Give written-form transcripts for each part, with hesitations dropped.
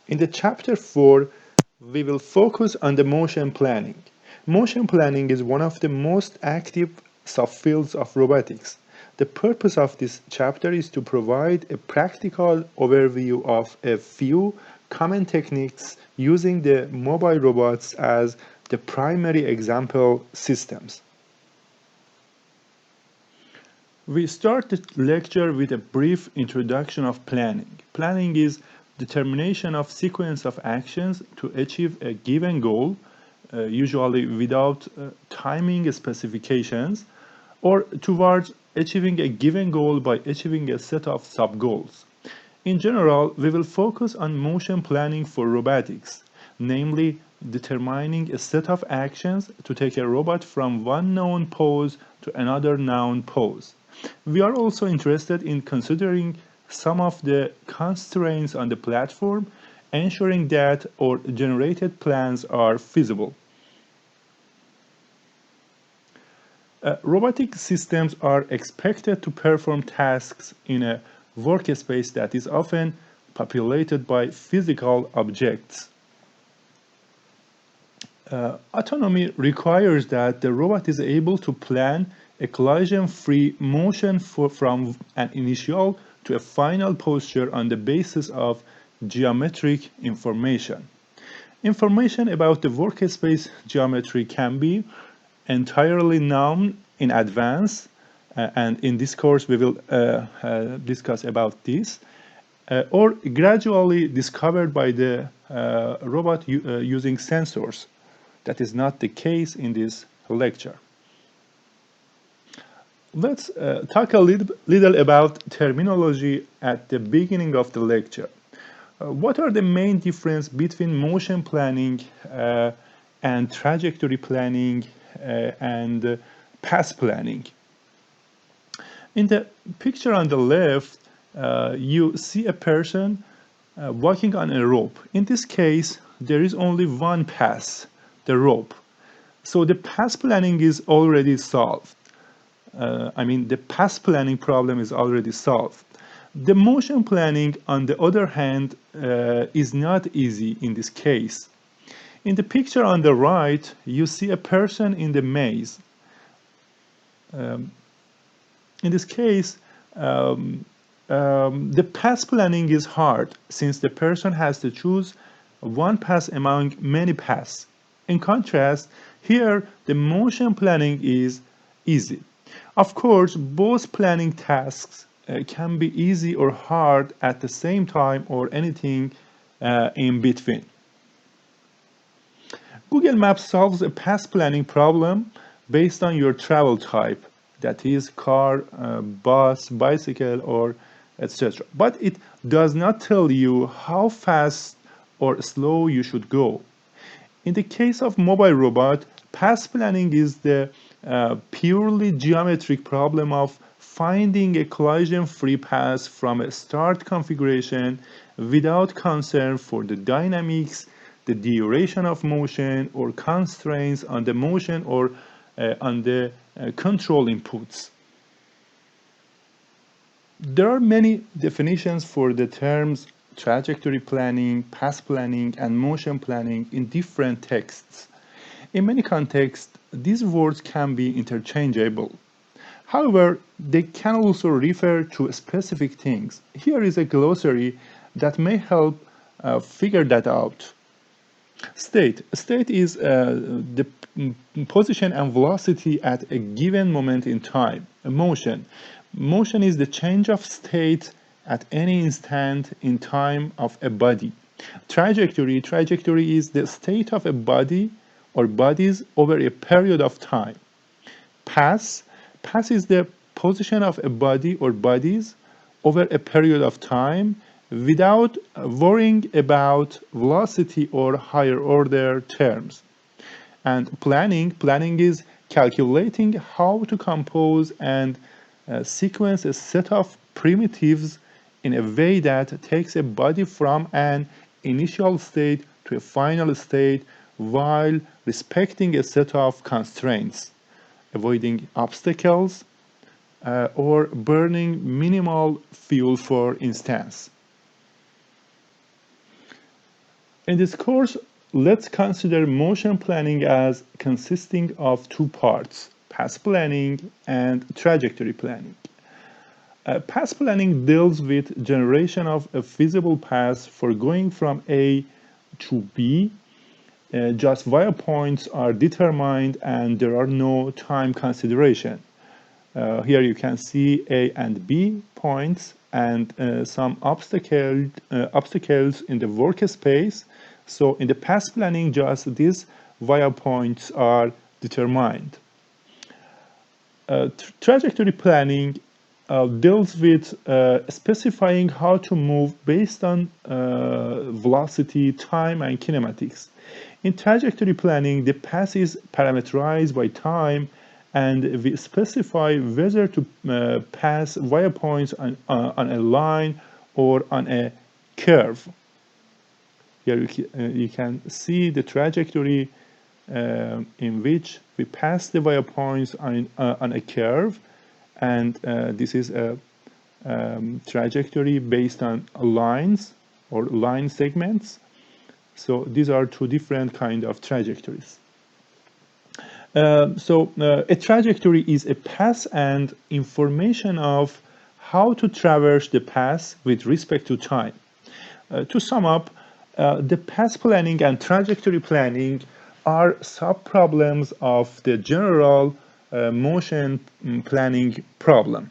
In the chapter 4, we will focus on the motion planning. Motion planning is one of the most active subfields of robotics. The purpose of this chapter is to provide a practical overview of a few common techniques using the mobile robots as the primary example systems. We start the lecture with a brief introduction of planning. Planning is determination of sequence of actions to achieve a given goal, usually without timing specifications, or towards achieving a given goal by achieving a set of sub-goals. In general, we will focus on motion planning for robotics, namely determining a set of actions to take a robot from one known pose to another known pose. We are also interested in considering some of the constraints on the platform, ensuring that our generated plans are feasible. Robotic systems are expected to perform tasks in a workspace that is often populated by physical objects. Autonomy requires that the robot is able to plan a collision-free motion from an initial to a final posture on the basis of geometric information. Information about the workspace geometry can be entirely known in advance, and in this course we will discuss about this, or gradually discovered by the robot using sensors. That is not the case in this lecture. Let's talk a little about terminology at the beginning of the lecture. What are the main differences between motion planning and trajectory planning and path planning? In the picture on the left, you see a person walking on a rope. In this case, there is only one path, the rope. So the path planning is already solved. The path planning problem is already solved. The motion planning, on the other hand, is not easy in this case. In the picture on the right, you see a person in the maze. In this case, the path planning is hard since the person has to choose one path among many paths. In contrast, here the motion planning is easy. Of course, both planning tasks can be easy or hard at the same time or anything in between. Google Maps solves a path planning problem based on your travel type, that is car, bus, bicycle, or etc. But it does not tell you how fast or slow you should go. In the case of mobile robot, path planning is the purely geometric problem of finding a collision-free path from a start configuration without concern for the dynamics, the duration of motion, or constraints on the motion or on the control inputs. There are many definitions for the terms trajectory planning, path planning, and motion planning in different texts. In many contexts, these words can be interchangeable. However, they can also refer to specific things. Here is a glossary that may help figure that out. State is the position and velocity at a given moment in time. Motion is the change of state at any instant in time of a body. Trajectory is the state of a body or bodies over a period of time. Path is the position of a body or bodies over a period of time without worrying about velocity or higher order terms. And planning is calculating how to compose and sequence a set of primitives in a way that takes a body from an initial state to a final state while respecting a set of constraints, avoiding obstacles, or burning minimal fuel, for instance. In this course, let's consider motion planning as consisting of two parts, path planning and trajectory planning. Path planning deals with generation of a feasible path for going from A to B. Just via points are determined and there are no time consideration. Here you can see A and B points and some obstacles in the workspace. So in the path planning, just these via points are determined. Trajectory planning deals with specifying how to move based on velocity, time, and kinematics. In trajectory planning, the path is parameterized by time, and we specify whether to pass via points on a line or on a curve. Here you can see the trajectory in which we pass the via points on a curve, and this is a trajectory based on lines or line segments. So these are two different kind of trajectories. A trajectory is a path and information of how to traverse the path with respect to time. To sum up, the path planning and trajectory planning are sub-problems of the general motion planning problem.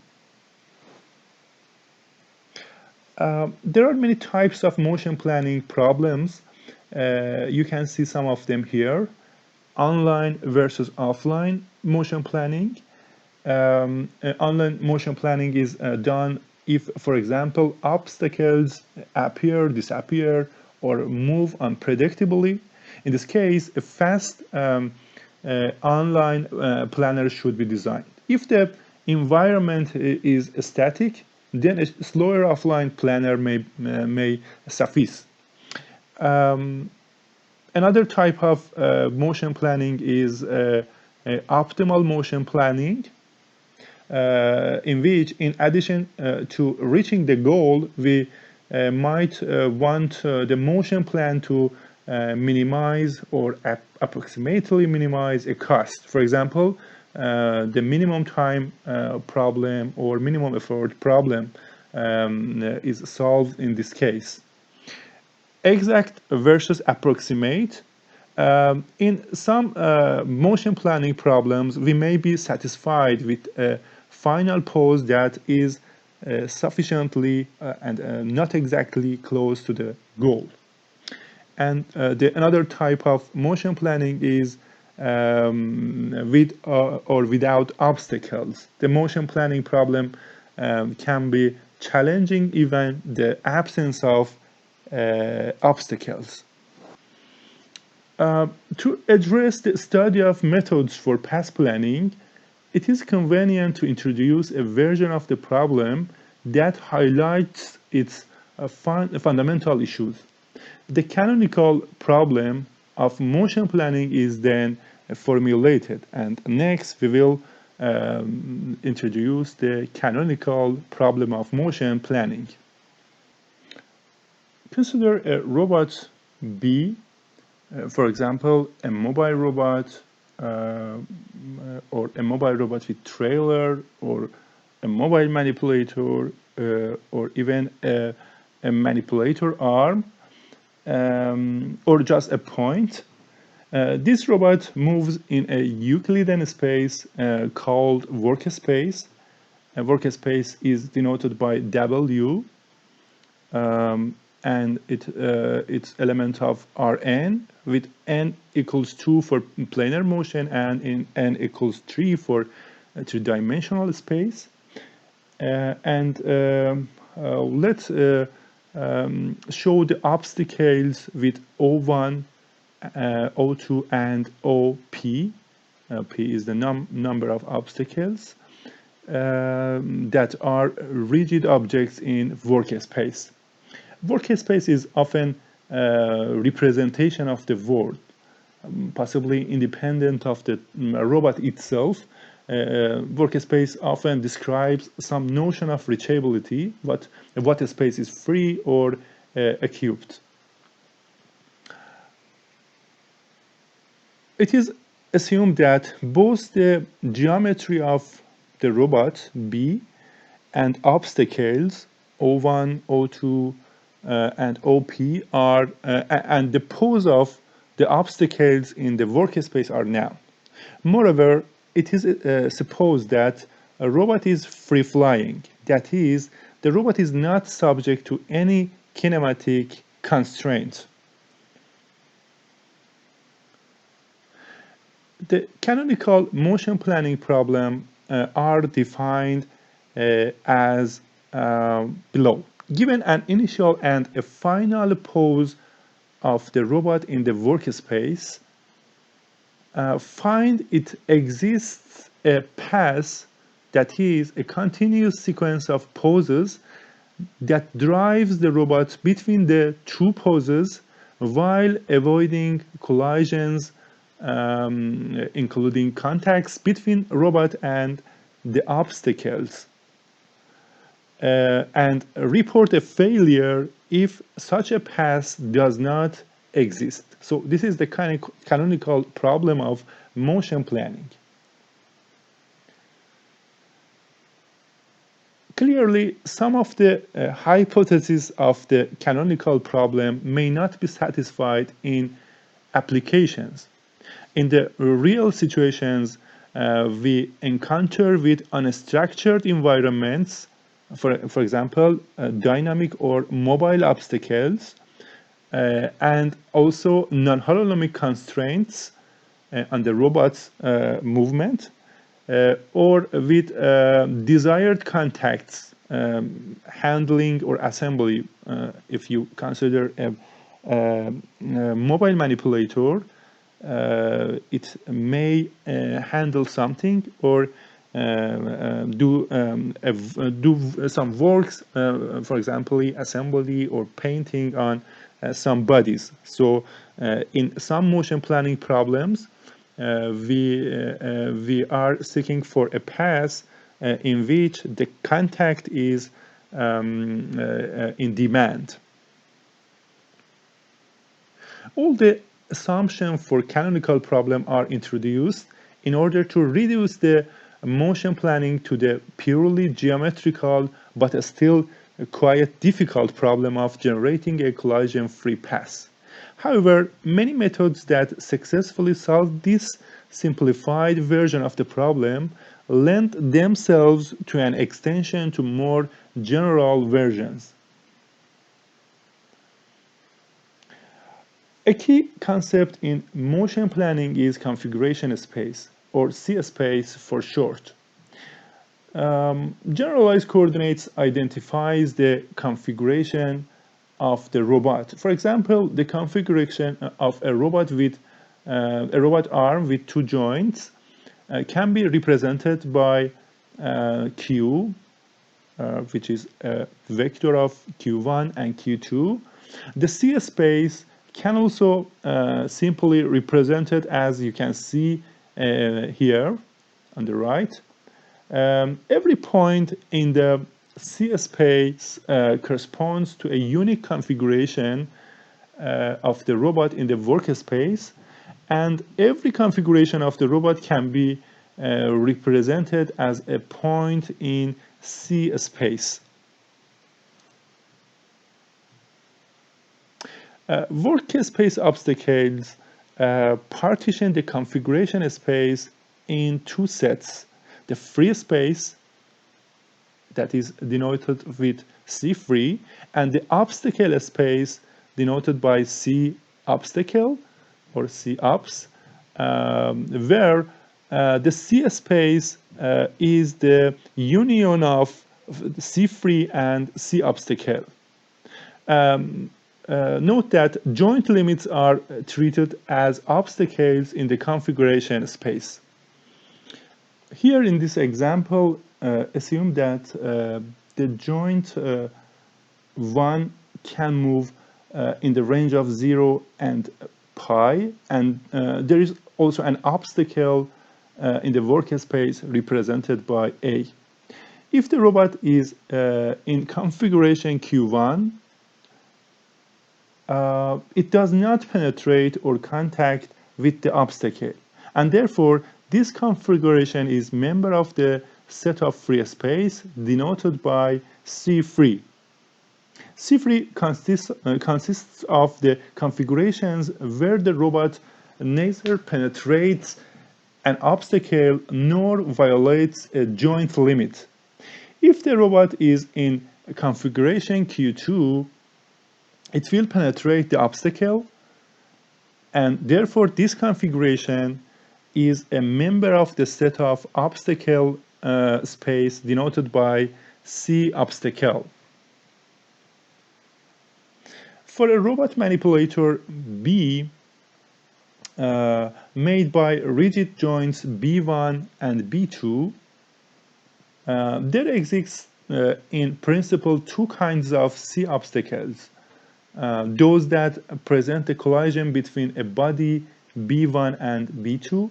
There are many types of motion planning problems. You can see some of them here. Online versus offline motion planning. Online motion planning is done if, for example, obstacles appear, disappear, or move unpredictably. In this case, a fast online planner should be designed. If the environment is static, then a slower offline planner may suffice. Another type of motion planning is optimal motion planning, in which, in addition to reaching the goal, we might want the motion plan to minimize or approximately minimize a cost. For example, the minimum time problem or minimum effort problem is solved in this case. Exact versus approximate. In some motion planning problems, we may be satisfied with a final pose that is sufficiently and not exactly close to the goal. And another type of motion planning is with or without obstacles. The motion planning problem can be challenging even the absence of obstacles. To address the study of methods for path planning, it is convenient to introduce a version of the problem that highlights its fundamental issues. The canonical problem of motion planning is then formulated, and next we will introduce the canonical problem of motion planning. Consider a robot B, for example, a mobile robot or a mobile robot with trailer, or a mobile manipulator, or even a manipulator arm, or just a point. This robot moves in a Euclidean space called workspace. A workspace is denoted by W, and its element of Rn, with n equals 2 for planar motion and in n equals 3 for three-dimensional space. Let's show the obstacles with O1, O2, and OP. P is the number of obstacles that are rigid objects in workspace. Workspace is often a representation of the world, possibly independent of the robot itself. Workspace often describes some notion of reachability, but what a space is free or acute. It is assumed that both the geometry of the robot B and obstacles O1, O2, and OP are and the pose of the obstacles in the workspace are known. Moreover, it is supposed that a robot is free flying. That is, the robot is not subject to any kinematic constraint. The canonical motion planning problem are defined as below. Given an initial and a final pose of the robot in the workspace, find it exists a path that is a continuous sequence of poses that drives the robot between the two poses while avoiding collisions, including contacts between robot and the obstacles, and report a failure if such a path does not exist. So this is the canonical problem of motion planning. Clearly, some of the hypotheses of the canonical problem may not be satisfied in applications. In the real situations we encounter with unstructured environments, for example, dynamic or mobile obstacles, and also non-holonomic constraints on the robot's movement, or with desired contacts, handling or assembly. If you consider a mobile manipulator, it may handle something or do some works, for example, assembly or painting on some bodies. So in some motion planning problems, we are seeking for a path in which the contact is in demand. All the assumptions for canonical problem are introduced in order to reduce the motion planning to the purely geometrical but still quite difficult problem of generating a collision-free path. However, many methods that successfully solve this simplified version of the problem lend themselves to an extension to more general versions. A key concept in motion planning is configuration space, or C space for short. Generalized coordinates identifies the configuration of the robot. For example, the configuration of a robot with a robot arm with two joints can be represented by Q, which is a vector of Q1 and Q2. The C space can also simply represented as you can see here on the right. Every point in the C space corresponds to a unique configuration of the robot in the workspace, and every configuration of the robot can be represented as a point in C space. Workspace obstacles partition the configuration space in two sets: the free space, that is denoted with C free, and the obstacle space denoted by C obstacle or C obs, where the C space is the union of C free and C obstacle. Note that joint limits are treated as obstacles in the configuration space. Here in this example, assume that the joint 1 can move in the range of 0 and pi, and there is also an obstacle in the workspace represented by A. If the robot is in configuration Q1, it does not penetrate or contact with the obstacle. And therefore, this configuration is member of the set of free space denoted by C free. C-free consists of the configurations where the robot neither penetrates an obstacle nor violates a joint limit. If the robot is in configuration Q2, it will penetrate the obstacle, and therefore this configuration is a member of the set of obstacle space denoted by C obstacle. For a robot manipulator B made by rigid joints B1 and B2, there exists in principle two kinds of C obstacles. Those that present a collision between a body B1 and B2,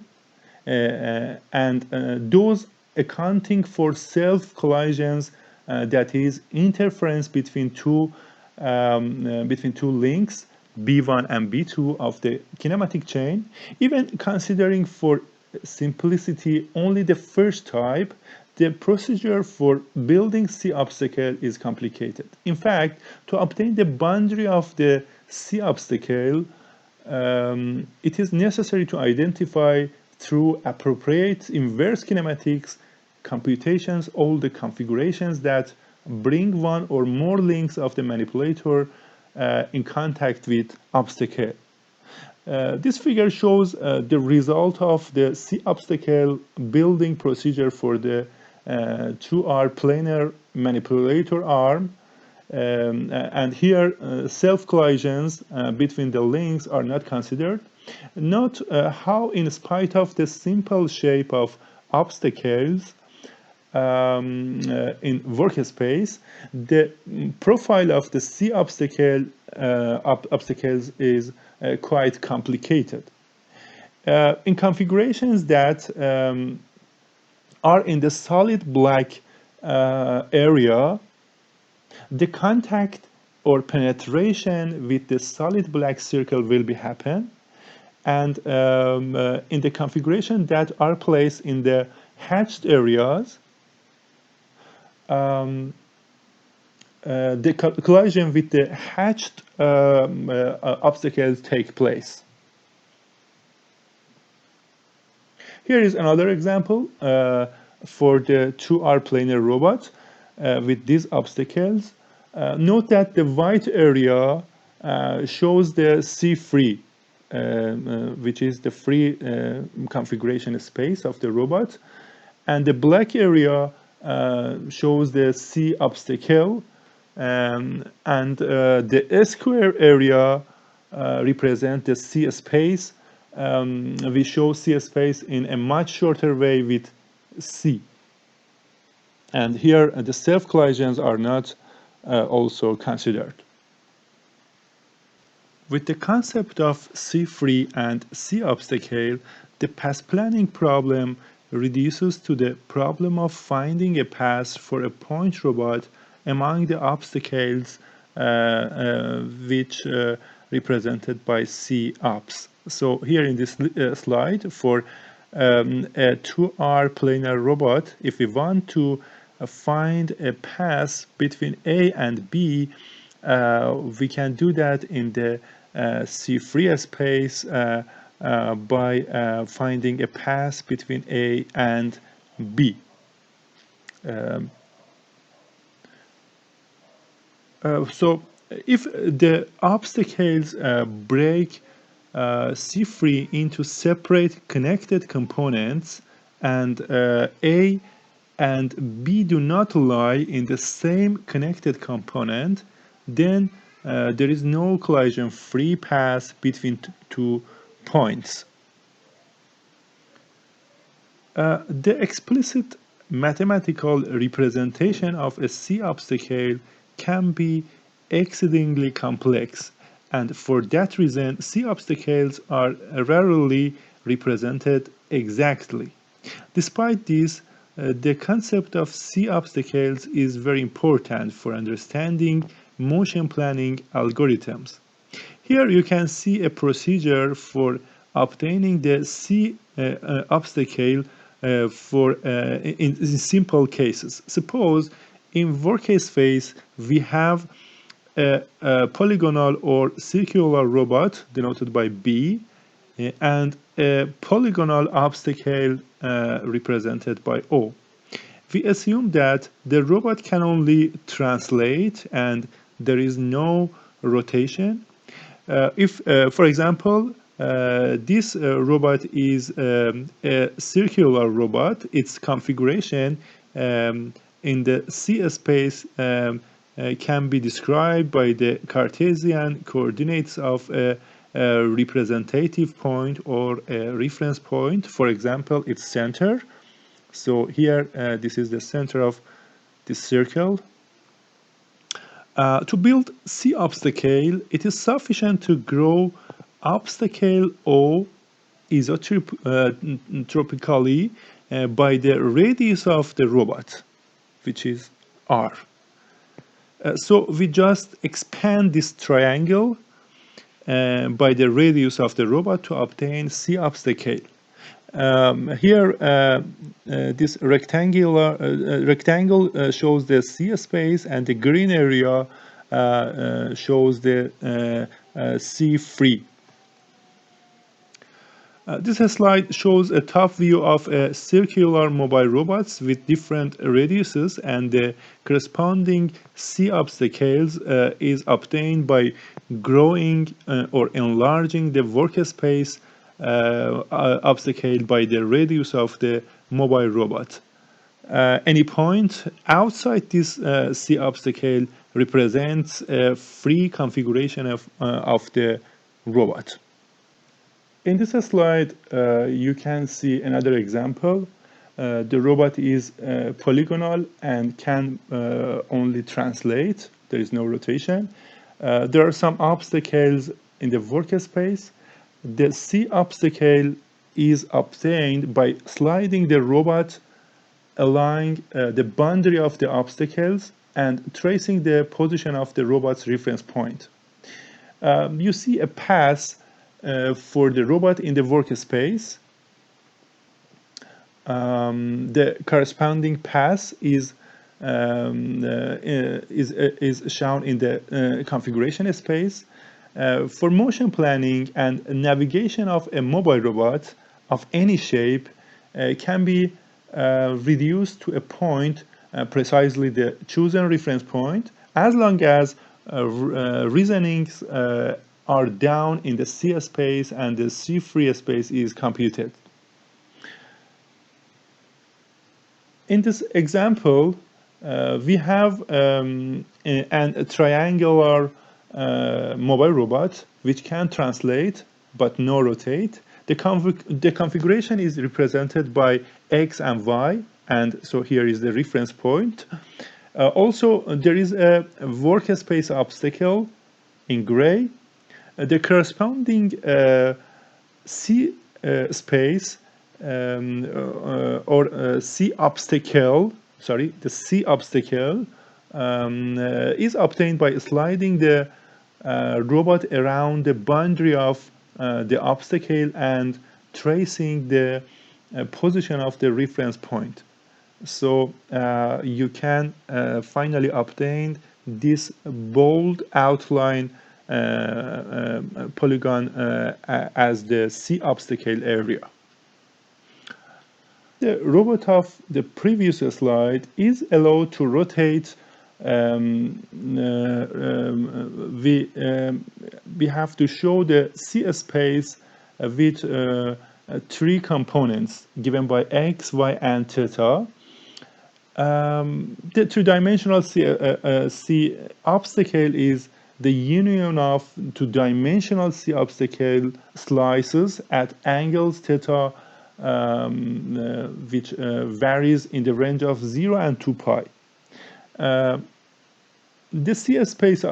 and those accounting for self collisions, that is interference between two links B1 and B2 of the kinematic chain. Even considering for simplicity only the first type, the procedure for building C obstacle is complicated. In fact, to obtain the boundary of the C obstacle, it is necessary to identify through appropriate inverse kinematics computations all the configurations that bring one or more links of the manipulator in contact with obstacle. This figure shows the result of the C obstacle building procedure for the 2R planar manipulator arm, and here self collisions between the links are not considered. Note how, in spite of the simple shape of obstacles in workspace, the profile of the C obstacles is quite complicated. In configurations that are in the solid black area, the contact or penetration with the solid black circle will be happen, and in the configuration that are placed in the hatched areas, the collision with the hatched obstacles take place. Here is another example for the 2R planar robot with these obstacles. Note that the white area shows the C-free, which is the free configuration space of the robot, and the black area shows the C obstacle, and the square area represents the C space. We show C space in a much shorter way with C. And here the self collisions are not also considered. With the concept of C-free and C obstacle, the path planning problem reduces to the problem of finding a path for a point robot among the obstacles which represented by C ops. So here in this slide, for a 2R planar robot, if we want to find a path between A and B, we can do that in the C-free space by finding a path between A and B. So if the obstacles break C-free into separate connected components, and A and B do not lie in the same connected component, then there is no collision-free path between two points. The explicit mathematical representation of a C obstacle can be exceedingly complex, and for that reason C obstacles are rarely represented exactly. Despite this, the concept of C obstacles is very important for understanding motion planning algorithms. Here you can see a procedure for obtaining the C obstacle in simple cases. Suppose in work space we have a polygonal or circular robot denoted by B and a polygonal obstacle represented by O. We assume that the robot can only translate and there is no rotation. If, for example, this robot is a circular robot, its configuration in the C space can be described by the Cartesian coordinates of a representative point or a reference point. For example, its center. So here, this is the center of this circle. To build C obstacle, it is sufficient to grow obstacle O isotropically by the radius of the robot, which is R. So we just expand this triangle by the radius of the robot to obtain C obstacle. Here, this rectangle shows the C space, and the green area shows the C free. This slide shows a top view of circular mobile robots with different radiuses, and the corresponding C obstacles is obtained by growing or enlarging the workspace obstacle by the radius of the mobile robot. Any point outside this C obstacle represents a free configuration of the robot. In this slide, you can see another example. The robot is polygonal and can only translate. There is no rotation. There are some obstacles in the workspace. The C obstacle is obtained by sliding the robot along the boundary of the obstacles and tracing the position of the robot's reference point. You see a path for the robot in the workspace. The corresponding path is shown in the configuration space. For motion planning and navigation of a mobile robot of any shape can be reduced to a point, precisely the chosen reference point, as long as reasonings are down in the C space and the C free space is computed. In this example, we have a triangular mobile robot which can translate but no rotate. The configuration is represented by X and Y, and so here is the reference point. Also, there is a workspace obstacle in gray. The corresponding C space or C obstacle, the C obstacle is obtained by sliding the robot around the boundary of the obstacle and tracing the position of the reference point. So you can finally obtain this bold outline polygon as the C obstacle area. The robot of the previous slide is allowed to rotate. We have to show the C space with three components given by X, Y, and theta. The two-dimensional C obstacle is the union of two-dimensional C obstacle slices at angles theta, which varies in the range of 0 and 2 pi. The C space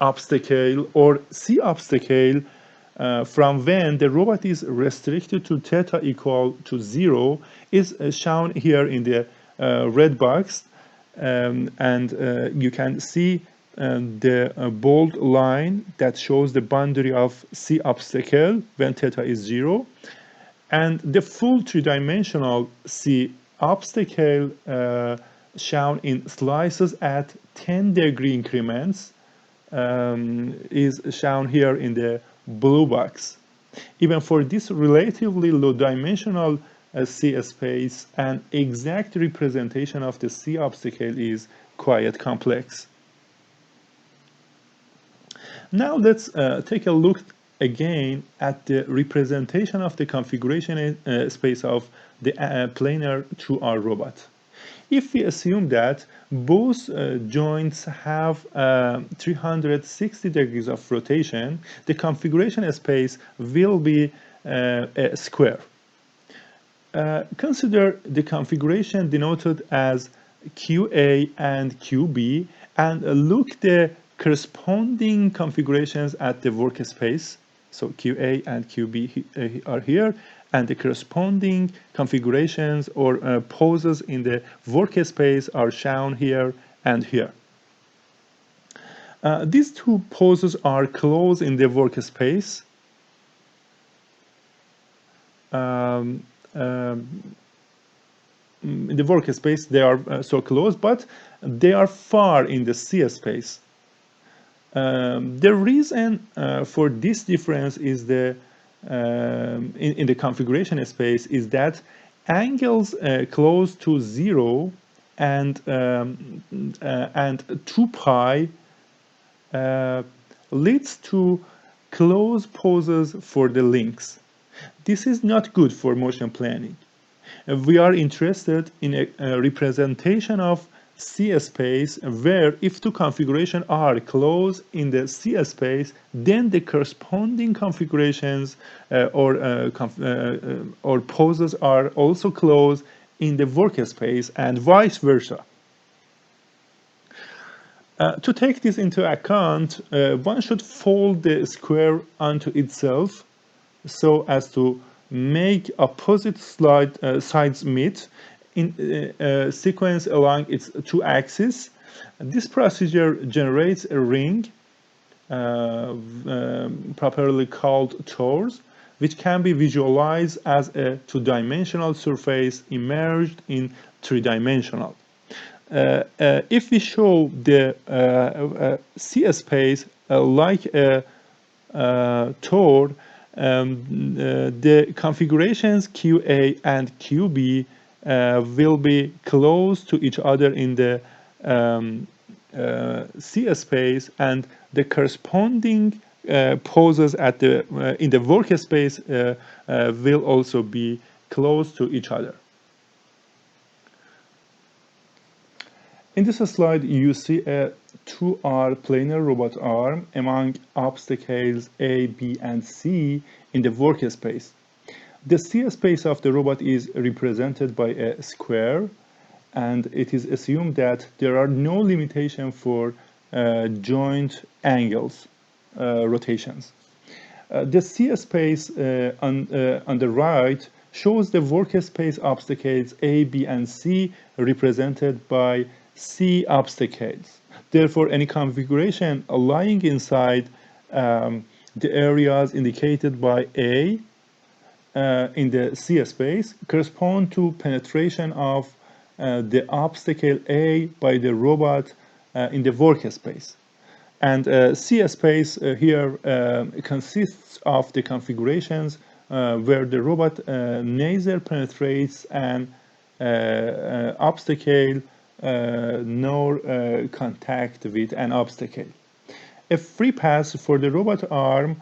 obstacle or C obstacle from when the robot is restricted to theta equal to 0 is shown here in the red box, and you can see the bold line that shows the boundary of C obstacle when theta is 0, and the full three-dimensional C obstacle shown in slices at 10-degree increments is shown here in the blue box. Even for this relatively low-dimensional C space, an exact representation of the C obstacle is quite complex. Now let's take a look again at the representation of the configuration space of the planar 2R robot. If we assume that both joints have 360 degrees of rotation, the configuration space will be a square. Consider the configuration denoted as QA and QB, and look the corresponding configurations at the workspace. So QA and QB are here, and the corresponding configurations or poses in the workspace are shown here and here. These two poses are closed in the workspace. In the workspace they are so close, but they are far in the C space. The reason for this difference is the in the configuration space is that angles close to 0 and 2 pi leads to close poses for the links. This is not good for motion planning. We are interested in a representation of C space where if two configurations are closed in the C space, then the corresponding configurations or poses are also closed in the workspace and vice versa. To take this into account, one should fold the square onto itself so as to make opposite sides meet in sequence along its two axes. This procedure generates a ring properly called torus, which can be visualized as a two-dimensional surface immersed in three-dimensional. If we show the C space like a tor, the configurations QA and QB will be close to each other in the C space, and the corresponding poses at the in the workspace will also be close to each other. In this slide, you see a 2R planar robot arm among obstacles A, B, and C in the workspace. The C space of the robot is represented by a square, and it is assumed that there are no limitation for joint angles, rotations. The C space on the right shows the workspace obstacles A, B, and C represented by C obstacles. Therefore, any configuration lying inside the areas indicated by A in the C space correspond to penetration of the obstacle A by the robot in the workspace. And C space here consists of the configurations where the robot neither penetrates an obstacle nor contact with an obstacle. A free pass for the robot arm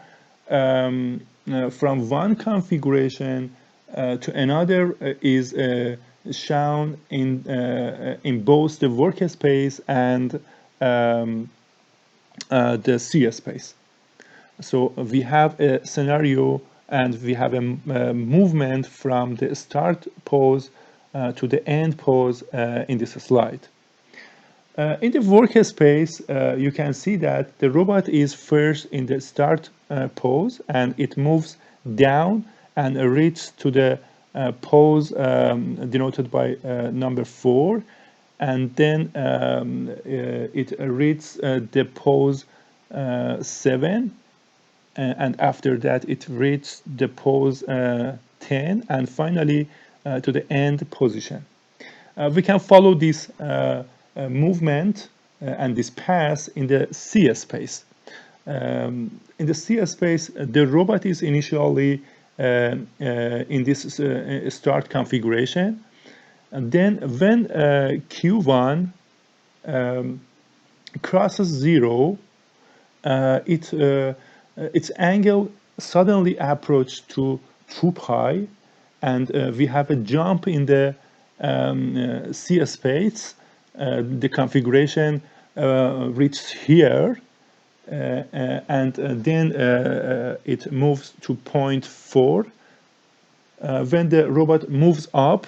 from one configuration to another is shown in both the workspace and the C space. So we have a scenario and we have a movement from the start pose to the end pose in this slide. In the workspace, you can see that the robot is first in the start pose, and it moves down and reaches to the pose denoted by number 4. and then it reads the pose 7, and after that it reads the pose 10, and finally to the end position. We can follow this movement and this path in the C space. In the C space, the robot is initially in this start configuration, and then when Q1 crosses 0, its angle suddenly approached to 2 pi, and we have a jump in the C space. The configuration reached here, and then it moves to point 4. When the robot moves up,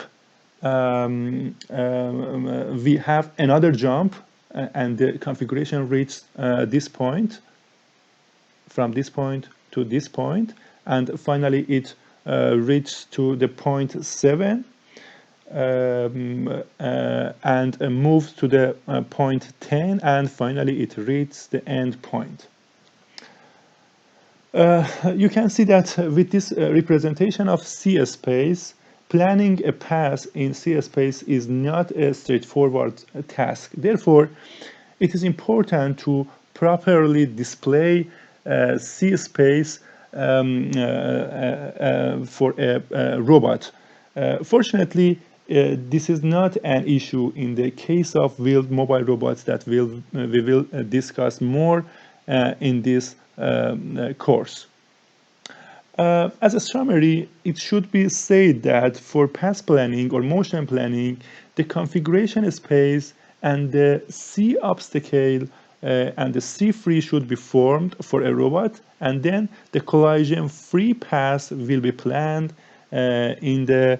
we have another jump, and the configuration reaches this point, from this point to this point, and finally it reaches to the point 7, and moves to the point 10, and finally it reaches the end point. You can see that with this representation of C space, planning a path in C space is not a straightforward task. Therefore, it is important to properly display C space for a robot. Fortunately, this is not an issue in the case of wheeled mobile robots that we will discuss more in this course. As a summary, it should be said that for path planning or motion planning, the configuration space and the C obstacle and the C free should be formed for a robot, and then the collision free path will be planned in the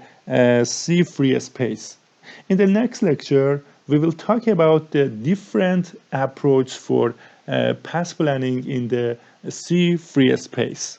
C free space. In the next lecture, we will talk about the different approach for path planning in the C free space.